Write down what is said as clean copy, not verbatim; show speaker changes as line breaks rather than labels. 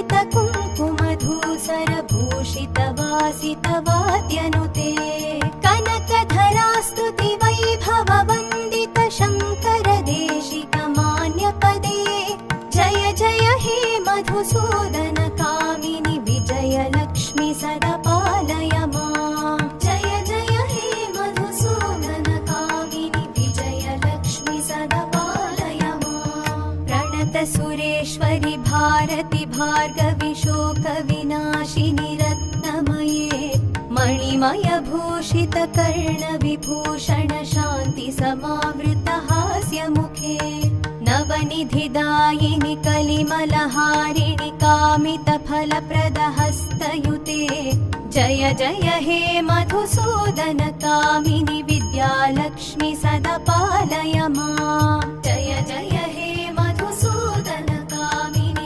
कुङ्कुमधूसरभूषितवासितवाद्यनुते कनकधरास्तुति वैभववन्दित शङ्कर देशिकमान्यपदे जय जय हे मधुसूदन कामिनि विजयलक्ष्मि सदा पालय माम् जय जय हे मधुसूदन कामिनि विजयलक्ष्मि सदा पालय माम् प्रणत सुरेश्वरि भारति भार्गवि शोकविनाशिनि रत्नमये मणिमय भूषित कर्णविभूषण शान्ति समावृत हास्यमुखे नवनिधिदायिनि कलिमलहारिणि कामितफलप्रद हस्तयुते जय जय हे मधुसूदन कामिनि विद्यालक्ष्मि सदा पालय माम् जय जय हे